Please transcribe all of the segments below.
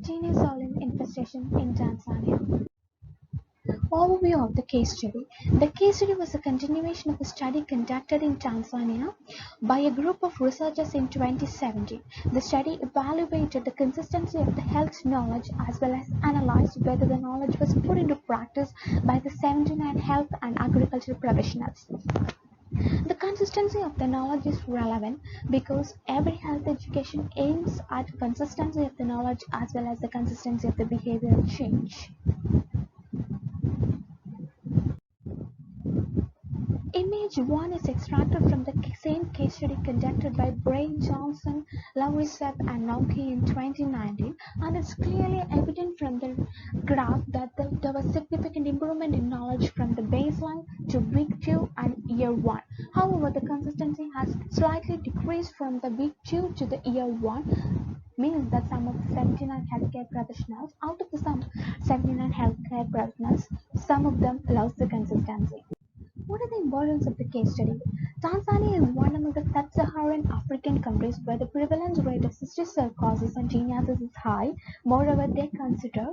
Teania Solium infestation in Tanzania. Overview of the case study. The case study was a continuation of a study conducted in Tanzania by a group of researchers in 2017. The study evaluated the consistency of the health knowledge as well as analyzed whether the knowledge was put into practice by the 79 health and agricultural professionals. The consistency of the knowledge is relevant because every health education aims at consistency of the knowledge as well as the consistency of the behavioral change. Image 1 is extracted from the same case study conducted by Brain Johnson, Laurisep and Nauki in 2019, and it's clearly evident from the graph that there was significant improvement in knowledge from the baseline to week 2 and year 1. However, the consistency has slightly decreased from the week 2 to the year 1, means that some of the 79 healthcare professionals, out of the 79 healthcare professionals, some of them lost the consistency. What is the importance of the case study? Tanzania is one among the sub-Saharan African countries where the prevalence rate of cysticercosis and teniasis is high. Moreover, they consider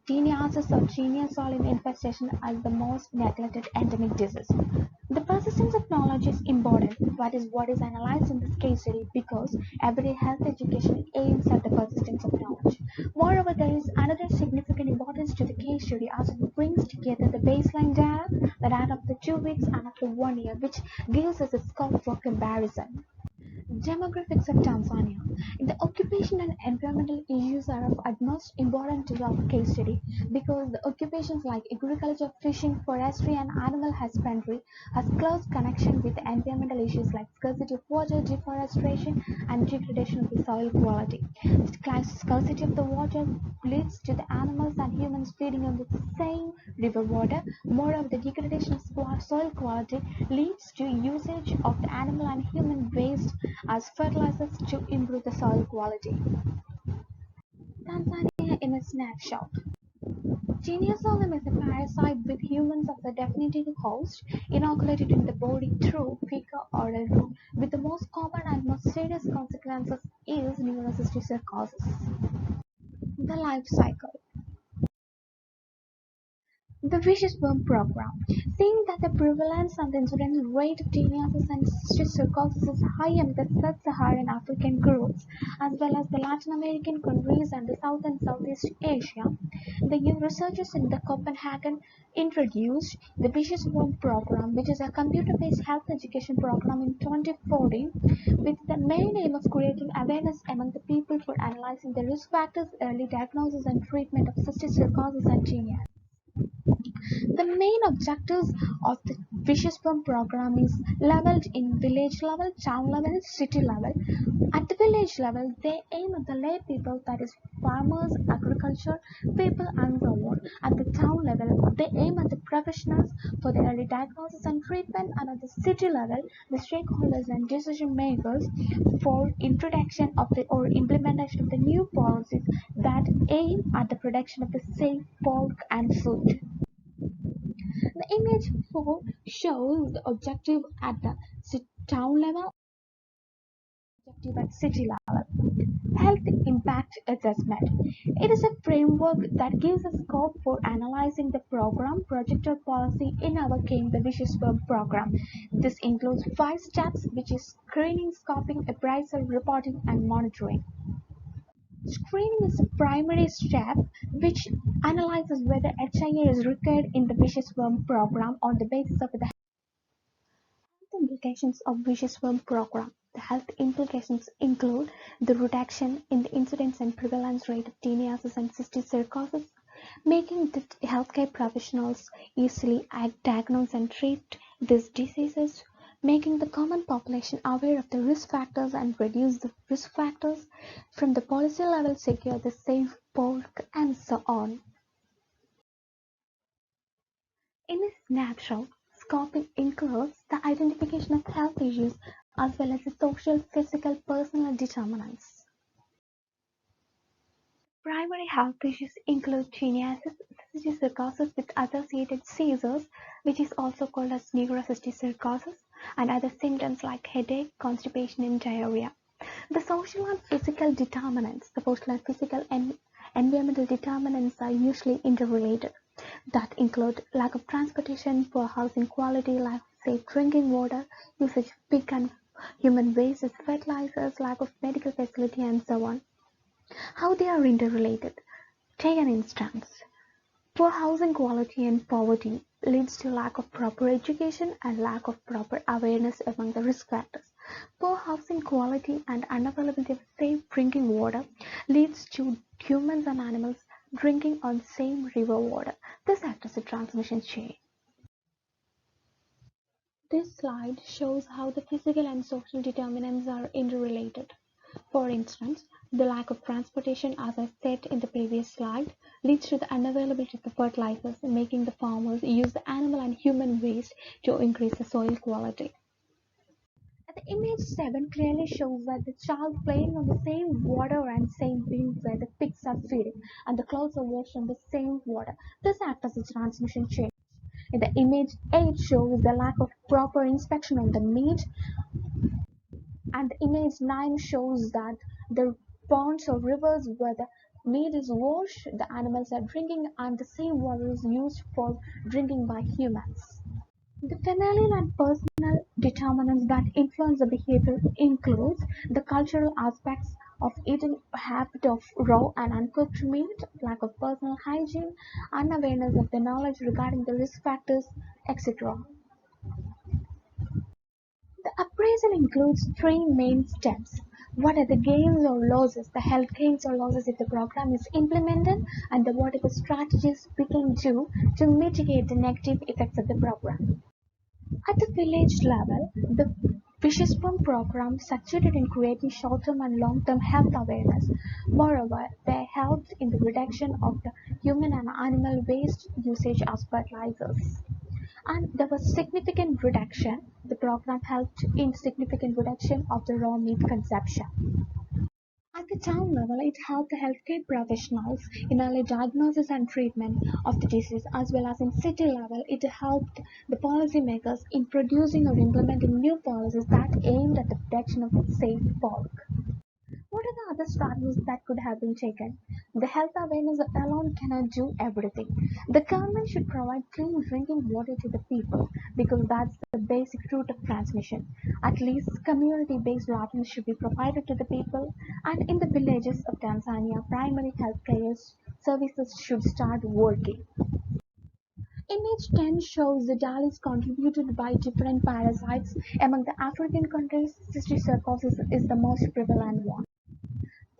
teniasis or Teania Solium infestation as the most neglected endemic disease. The persistence of knowledge is important. That is what is analyzed in this case study because every health education aims at the persistence of knowledge. Moreover, there is another significant importance to the case study as it brings together the baseline data that add up to 2 weeks and up to 1 year, which gives us a scope for comparison. Demographics of Tanzania. The occupation and environmental issues are of utmost importance to our case study because the occupations like agriculture, fishing, forestry, and animal husbandry has close connection with the environmental issues like scarcity of water, deforestation, and degradation of the soil quality. The scarcity of the water leads to the animals and humans feeding on the same river water. Moreover, the degradation of soil quality leads to usage of the animal and human waste as fertilizers to improve the soil quality. Tanzania in a snapshot. Teania Solium is a parasite with humans as a definitive host, inoculated in the body through fecal oral route, with the most common and most serious consequences is neurocysticercosis. The life cycle. The vicious worm program. Seeing that the prevalence and the incidence rate of teniasis and cysticercosis is high in the sub-Saharan African groups, as well as the Latin American countries and the South and Southeast Asia, the researchers in the Copenhagen introduced the vicious worm program, which is a computer-based health education program in 2014, with the main aim of creating awareness among the people for analyzing the risk factors, early diagnosis and treatment of cysticercosis and teniasis. The main objectives of the vicious worm program is leveled in village level, town level, city level. At the village level, they aim at the lay people, that is farmers, agriculture people and so on. At the town level, they aim at the professionals for the early diagnosis and treatment, and at the city level, the stakeholders and decision makers for introduction of the or implementation of the new policies that aim at the production of the safe pork and food. The image 4 shows the objective at the town level, objective at city level. Health impact assessment. It is a framework that gives a scope for analyzing the program, project or policy, in our case the vicious worm program. This includes 5 steps, which is screening, scoping, appraisal, reporting and monitoring. Screening is the primary step which analyzes whether HIA is required in the vicious worm program on the basis of the health implications of vicious worm program. The health implications include the reduction in the incidence and prevalence rate of teniasis and cysticercosis, making the healthcare professionals easily diagnose and treat these diseases, making the common population aware of the risk factors and reduce the risk factors, from the policy level secure the safe pork, and so on. In a snapshot, scoping includes the identification of health issues as well as the social, physical, personal determinants. Primary health issues include teniasis, cysticercosis with associated seizures, which is also called as neurocysticercosis, and other symptoms like headache, constipation, and diarrhea. The social and physical determinants, the social and physical Environmental determinants are usually interrelated. That include lack of transportation, poor housing quality, lack of safe drinking water, usage of pig and human waste as fertilizers, lack of medical facility, and so on. How they are interrelated. Take an instance. Poor housing quality and poverty leads to lack of proper education and lack of proper awareness among the risk factors. Poor housing quality and unavailability of safe drinking water leads to humans and animals drinking on same river water. This acts as a transmission chain. This slide shows how the physical and social determinants are interrelated. For instance, the lack of transportation, as I said in the previous slide, leads to the unavailability of the fertilizers, making the farmers use the animal and human waste to increase the soil quality. The image 7 clearly shows that the child playing on the same water and same bin where the pigs are feeding, and the clothes are washed on the same water. This acts as a transmission chain. In the image 8 shows the lack of proper inspection on the meat, and the image 9 shows that the ponds or rivers where the meat is washed, the animals are drinking, and the same water is used for drinking by humans. The familial and personal determinants that influence the behavior includes the cultural aspects of eating habit of raw and uncooked meat, lack of personal hygiene, unawareness of the knowledge regarding the risk factors, etc. The appraisal includes three main steps. What are the gains or losses, the health gains or losses if the program is implemented, and what are the strategies we can do to mitigate the negative effects of the program. At the village level, the Visheswam program succeeded in creating short-term and long-term health awareness. Moreover, they helped in the reduction of the human and animal waste usage as fertilizers. And there was significant reduction. The program helped in significant reduction of the raw meat consumption. At the town level, it helped the healthcare professionals in early diagnosis and treatment of the disease, as well as in city level, it helped the policymakers in producing or implementing new policies that aimed at the protection of safe pork. What are the other strategies that could have been taken? The health awareness alone cannot do everything. The government should provide clean drinking water to the people because that's the basic route of transmission. At least community-based water should be provided to the people, and in the villages of Tanzania, primary health care services should start working. Image 10 shows the disease contributed by different parasites. Among the African countries, cysticercosis is the most prevalent one.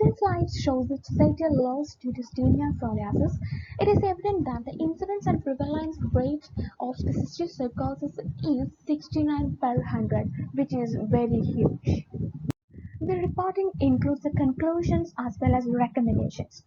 This slide shows the societal loss due to Teania Solium. It is evident that the incidence and prevalence rate of the cysticercosis is 69 per 100, which is very huge. The reporting includes the conclusions as well as recommendations.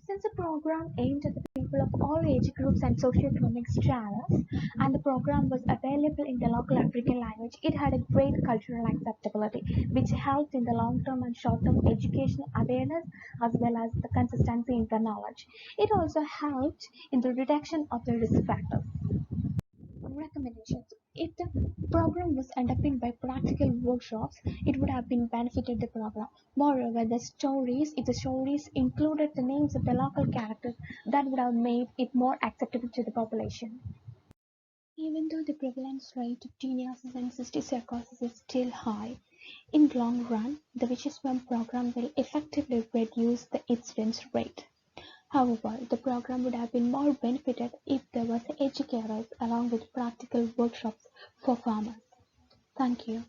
Since the program aimed at the people of all age groups and socioeconomic stratas, and the program was available in the local African language, it had a great cultural acceptability, which helped in the long-term and short-term educational awareness as well as the consistency in the knowledge. It also helped in the reduction of the risk factors. Recommendations. If the program was underpinned by practical workshops, it would have been benefited the program. Moreover, if the stories included the names of the local characters, that would have made it more acceptable to the population. Even though the prevalence rate of teniasis and cysticercosis is still high, in the long run, the Visheswam program will effectively reduce the incidence rate. However, the program would have been more benefited if there was educators along with practical workshops for farmers. Thank you.